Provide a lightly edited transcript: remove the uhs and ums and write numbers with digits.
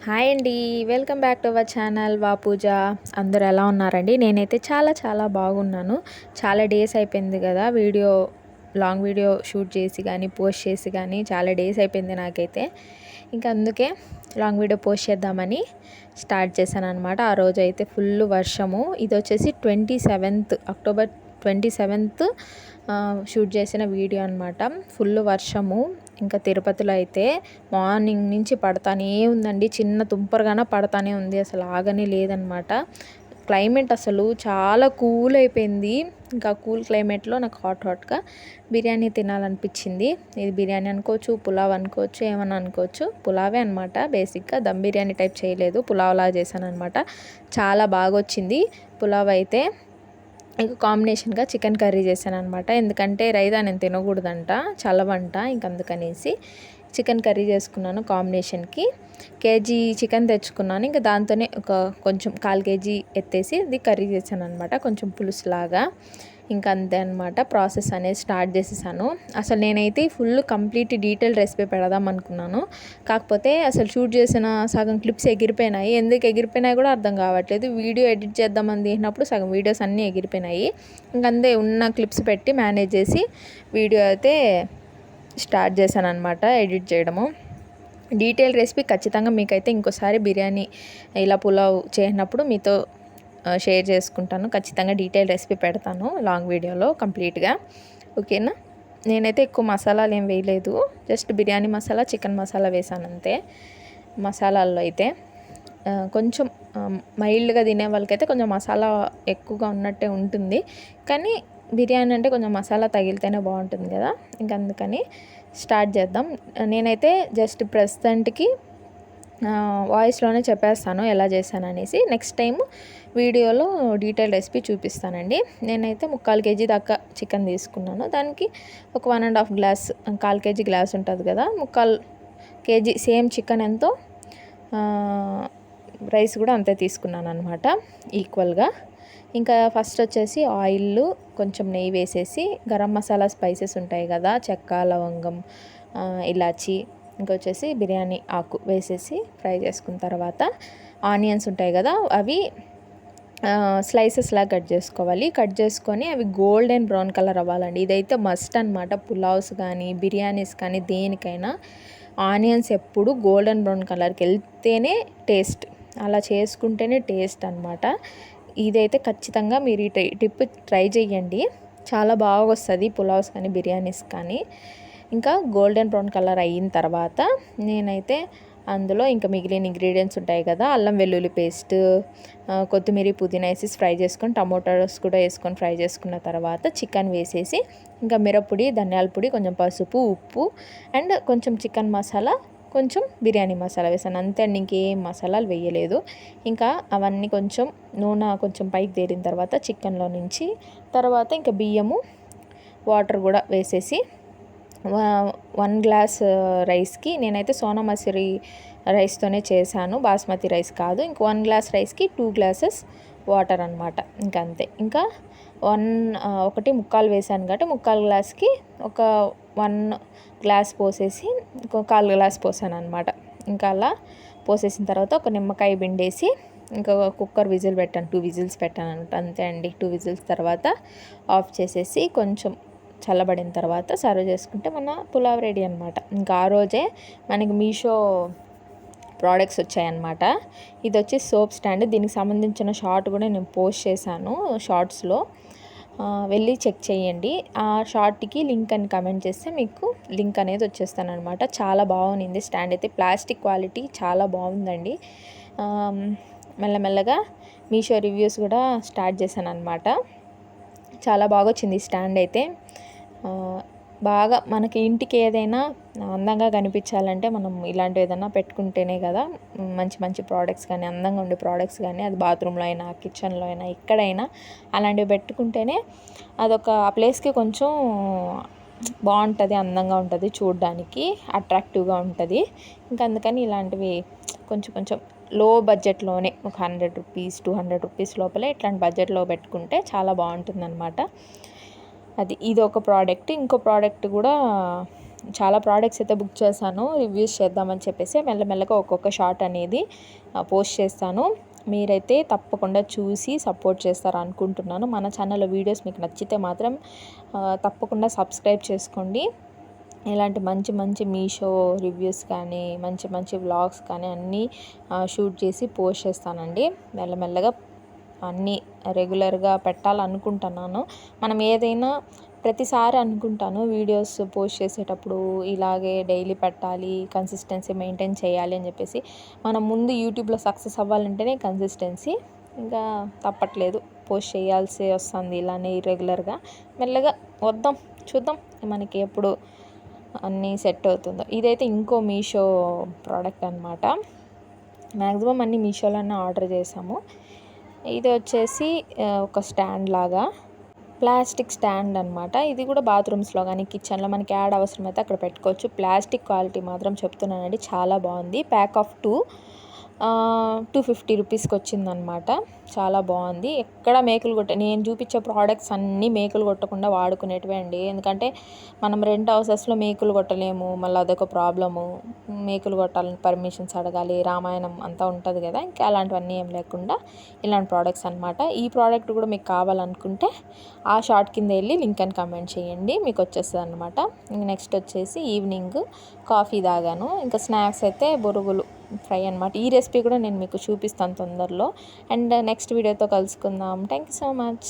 Hi అండి. Welcome back to our channel Pooja. అందరూ ఎలా ఉన్నారండి? నేనైతే చాలా బాగున్నాను. చాలా డేస్ అయిపోయింది కదా లాంగ్ వీడియో షూట్ చేసి కానీ పోస్ట్ చేసి కానీ చాలా డేస్ అయిపోయింది నాకైతే. ఇంకా అందుకే లాంగ్ వీడియో పోస్ట్ చేద్దామని స్టార్ట్ చేశాను అనమాట. ఆ రోజు అయితే ఫుల్ వర్షము. ఇది వచ్చేసి అక్టోబర్ 27th షూట్ చేసిన వీడియో అనమాట. ఫుల్ వర్షము. ఇంకా తిరుపతిలో అయితే మార్నింగ్ నుంచి పడతానే ఉందండి. చిన్న తుంపరగాన పడతానే ఉంది. అసలు ఆగనే లేదనమాట. క్లైమేట్ అసలు చాలా కూల్ అయిపోయింది. ఇంకా కూల్ క్లైమేట్లో నాకు హాట్గా బిర్యానీ తినాలనిపించింది. ఇది బిర్యానీ అనుకోవచ్చు, పులావ్ అనుకోవచ్చు, ఏమన్నా అనుకోవచ్చు. పులావే అనమాట. బేసిక్గా దమ్ బిర్యానీ టైప్ చేయలేదు, పులావ్లా చేశాను అనమాట. చాలా బాగా వచ్చింది పులావ్ అయితే. ఇంకా కాంబినేషన్గా చికెన్ కర్రీ చేశాను అనమాట. ఎందుకంటే రైతా నేను తినకూడదంట, చల్లవంట. ఇంక అందుకనేసి చికెన్ కర్రీ చేసుకున్నాను కాంబినేషన్కి. కేజీ చికెన్ తెచ్చుకున్నాను. ఇంకా దాంతోనే కొంచెం 1/4 kg ఎత్తేసి ఇది కర్రీ చేశాను అనమాట, కొంచెం పులుసులాగా. ఇంకా అంతే అనమాట. ప్రాసెస్ అనేది స్టార్ట్ చేసేసాను. అసలు నేనైతే ఫుల్ కంప్లీట్ డీటెయిల్ రెసిపీ పెడదాం అనుకున్నాను. కాకపోతే అసలు షూట్ చేసిన సగం క్లిప్స్ ఎగిరిపోయినాయి. ఎందుకు ఎగిరిపోయినాయి కూడా అర్థం కావట్లేదు. వీడియో ఎడిట్ చేద్దామని తీసినప్పుడు సగం వీడియోస్ అన్నీ ఎగిరిపోయినాయి. ఇంకంతే ఉన్న క్లిప్స్ పెట్టి మేనేజ్ చేసి వీడియో అయితే స్టార్ట్ చేశాను అనమాట ఎడిట్ చేయడము. డీటెయిల్ రెసిపీ ఖచ్చితంగా మీకైతే ఇంకోసారి బిర్యానీ ఇలా పులావ్ చేసినప్పుడు మీతో షేర్ చేసుకుంటాను. ఖచ్చితంగా డీటెయిల్ రెసిపీ పెడతాను లాంగ్ వీడియోలో కంప్లీట్గా. ఓకేనా? నేనైతే ఎక్కువ మసాలాలు ఏం వేయలేదు. జస్ట్ బిర్యానీ మసాలా, చికెన్ మసాలా వేసాను అంతే. మసాలాల్లో అయితే కొంచెం మైల్డ్గా తినే వాళ్ళకైతే కొంచెం మసాలా ఎక్కువగా ఉన్నట్టే ఉంటుంది. కానీ బిర్యానీ అంటే కొంచెం మసాలా తగిలితేనే బాగుంటుంది కదా. ఇంకా అందుకని స్టార్ట్ చేద్దాం. నేనైతే జస్ట్ ప్రస్తుతానికి వాయిస్లోనే చెప్పేస్తాను ఎలా చేశాను అనేసి. నెక్స్ట్ టైం వీడియోలో డీటెయిల్ రెసిపీ చూపిస్తానండి. నేనైతే 3/4 kg దాకా చికెన్ తీసుకున్నాను. దానికి ఒక 1.5 గ్లాస్, 1/4 kg గ్లాస్ ఉంటుంది కదా, 3/4 kg సేమ్ చికెన్ ఎంతో రైస్ కూడా అంతే తీసుకున్నాను అనమాట, ఈక్వల్గా. ఇంకా ఫస్ట్ వచ్చేసి ఆయిల్, కొంచెం నెయ్యి వేసేసి గరం మసాలా స్పైసెస్ ఉంటాయి కదా, చెక్క, లవంగం, ఇలాచి, ఇంకొచ్చేసి బిర్యానీ ఆకు వేసేసి ఫ్రై చేసుకున్న తర్వాత ఆనియన్స్ ఉంటాయి కదా, అవి స్లైసెస్లా కట్ చేసుకోవాలి. కట్ చేసుకొని అవి గోల్డెన్ బ్రౌన్ కలర్ అవ్వాలండి. ఇదైతే మస్ట్ అనమాట. పులావ్స్ కానీ బిర్యానీస్ కానీ దేనికైనా ఆనియన్స్ ఎప్పుడు గోల్డెన్ బ్రౌన్ కలర్కి వెళ్తేనే టేస్ట్. అలా చేసుకుంటేనే టేస్ట్ అనమాట. ఇదైతే ఖచ్చితంగా మీరు ఈ టిప్ ట్రై చేయండి. చాలా బాగా వస్తుంది పులావ్స్ కానీ బిర్యానీస్ కానీ. ఇంకా గోల్డెన్ బ్రౌన్ కలర్ అయిన తర్వాత నేనైతే అందులో ఇంకా మిగిలిన ఇంగ్రీడియంట్స్ ఉంటాయి కదా, అల్లం వెల్లుల్లి పేస్ట్, కొత్తిమీర, పుదీనా వేసి ఫ్రై చేసుకొని, టమోటాస్ కూడా వేసుకొని ఫ్రై చేసుకున్న తర్వాత చికెన్ వేసేసి ఇంకా మిరప్పొడి, ధనియాల పొడి, కొంచెం పసుపు, ఉప్పు అండ్ కొంచెం చికెన్ మసాలా, కొంచెం బిర్యానీ మసాలా వేసాను అంతే అండి. ఇంకేం మసాలాలు వేయలేదు. ఇంకా అవన్నీ కొంచెం నూనె కొంచెం పైకి తేలిన తర్వాత చికెన్లో నుంచి తర్వాత ఇంకా బియ్యము, వాటర్ కూడా వేసేసి 1 గ్లాస్ రైస్కి నేనైతే సోనా మసూరి రైస్తోనే చేశాను, బాస్మతి రైస్ కాదు. ఇంక 1 గ్లాస్ రైస్కి 2 glasses వాటర్ అనమాట. ఇంకా అంతే. ఇంకా 1.25 వేసాను కాబట్టి 3/4 గ్లాస్కి ఒక 1 గ్లాస్ పోసేసి ఇంకో 1/4 గ్లాస్ పోసాను అనమాట. ఇంకా అలా పోసేసిన తర్వాత ఒక నిమ్మకాయ పిండేసి ఇంకా కుక్కర్ విజిల్ పెట్టాను, 2 విజిల్స్ పెట్టాను అనమాట. అంతే అండి. 2 విజిల్స్ తర్వాత ఆఫ్ చేసేసి కొంచెం చల్లబడిన తర్వాత సర్వ్ చేసుకుంటే మన పులావ్ రెడీ అనమాట. ఇంకా ఆ రోజే మనకి మీషో ప్రోడక్ట్స్ వచ్చాయన్నమాట. ఇది వచ్చి సోప్ స్టాండ్. దీనికి సంబంధించిన షార్ట్ కూడా నేను పోస్ట్ చేశాను షార్ట్స్లో, వెళ్ళి చెక్ చేయండి. ఆ షార్ట్కి లింక్ అని కమెంట్ చేస్తే మీకు లింక్ అనేది వచ్చేస్తాను అనమాట. చాలా బాగుంది స్టాండ్ అయితే. ప్లాస్టిక్ క్వాలిటీ చాలా బాగుందండి. మెల్లమెల్లగా మీషో రివ్యూస్ కూడా స్టార్ట్ చేశాను అనమాట. చాలా బాగా వచ్చింది ఈ స్టాండ్ అయితే. బాగా మనకి ఇంటికి ఏదైనా అందంగా కనిపించాలంటే మనం ఇలాంటివి ఏదైనా పెట్టుకుంటేనే కదా, మంచి మంచి ప్రోడక్ట్స్ కానీ, అందంగా ఉండే ప్రోడక్ట్స్ కానీ, అది బాత్రూంలో అయినా, కిచెన్లో అయినా, ఎక్కడైనా అలాంటివి పెట్టుకుంటేనే అదొక ఆ ప్లేస్కి కొంచెం బాగుంటుంది, అందంగా ఉంటుంది, చూడడానికి అట్రాక్టివ్గా ఉంటుంది. ఇంకా అందుకని ఇలాంటివి కొంచెం కొంచెం లో బడ్జెట్లోనే ఒక 100 రూపీస్, 200 రూపీస్ లోపలే ఇట్లాంటి బడ్జెట్లో పెట్టుకుంటే చాలా బాగుంటుంది అనమాట. ఇది ఒక ప్రోడక్ట్. ఇంకో ప్రోడక్ట్ కూడా చాలా ప్రోడక్ట్స్ అయితే బుక్ చేశాను రివ్యూస్ చేద్దామని చెప్పేసి. మెల్లమెల్లగా ఒక్కొక్క షార్ట్ అనేది పోస్ట్ చేస్తాను. మీరైతే తప్పకుండా చూసి సపోర్ట్ చేస్తారు అనుకుంటున్నాను. మన ఛానల్లో వీడియోస్ మీకు నచ్చితే మాత్రం తప్పకుండా సబ్స్క్రైబ్ చేసుకోండి. ఇలాంటి మంచి మంచి మీషో రివ్యూస్ కానీ మంచి మంచి వ్లాగ్స్ కానీ అన్నీ షూట్ చేసి పోస్ట్ చేస్తానండి. మెల్లమెల్లగా అన్నీ రెగ్యులర్గా పెట్టాలనుకుంటున్నాను. మనం ఏదైనా ప్రతిసారి అనుకుంటాను వీడియోస్ పోస్ట్ చేసేటప్పుడు ఇలాగే డైలీ పెట్టాలి, కన్సిస్టెన్సీ మెయింటైన్ చేయాలి అని చెప్పేసి. మనం ముందు యూట్యూబ్లో సక్సెస్ అవ్వాలంటేనే కన్సిస్టెన్సీ, ఇంకా తప్పట్లేదు, పోస్ట్ చేయాల్సి వస్తుంది ఇలానే ఇర్రెగ్యులర్గా. మెల్లగా వద్దాం, చూద్దాం మనకి ఎప్పుడు అన్నీ సెట్ అవుతుందో. ఇదైతే ఇంకో మీషో ప్రోడక్ట్ అనమాట. మ్యాక్సిమం అన్నీ మీషోలోనే ఆర్డర్ చేసాము. ఇది వచ్చేసి ఒక స్టాండ్ లాగా, ప్లాస్టిక్ స్టాండ్ అనమాట. ఇది కూడా బాత్రూమ్స్లో కానీ కిచెన్లో మనకి యాడ్ అవసరమైతే అక్కడ పెట్టుకోవచ్చు. ప్లాస్టిక్ క్వాలిటీ మాత్రం చెప్తున్నానండి, చాలా బాగుంది. ప్యాక్ ఆఫ్ 250 రూపీస్కి వచ్చిందనమాట. చాలా బాగుంది. ఎక్కడ మేకులు నేను చూపించే ప్రోడక్ట్స్ అన్నీ మేకులు కొట్టకుండా వాడుకునేటివే అండి. ఎందుకంటే మనం రెంట్ హౌసెస్లో మేకులు కొట్టలేము, మళ్ళీ అదొక ప్రాబ్లము. మేకులు కొట్టాలని పర్మిషన్స్ అడగాలి, రామాయణం అంతా ఉంటుంది కదా. ఇంకా అలాంటివన్నీ ఏం లేకుండా ఇలాంటి ప్రోడక్ట్స్ అనమాట. ఈ ప్రోడక్ట్ కూడా మీకు కావాలనుకుంటే ఆ షార్ట్ కింద వెళ్ళి లింక్ అని కమెంట్ చేయండి, మీకు వచ్చేస్తుంది అనమాట. నెక్స్ట్ వచ్చేసి ఈవినింగ్ కాఫీ తాగాను. ఇంకా స్నాక్స్ అయితే బొరుగులు ఫ్రై అనమాట. ఈ రెసిపీ కూడా నేను మీకు చూపిస్తాను తొందరలో. అండ్ నెక్స్ట్ వీడియోతో కలుసుకుందాం. Thank you so much.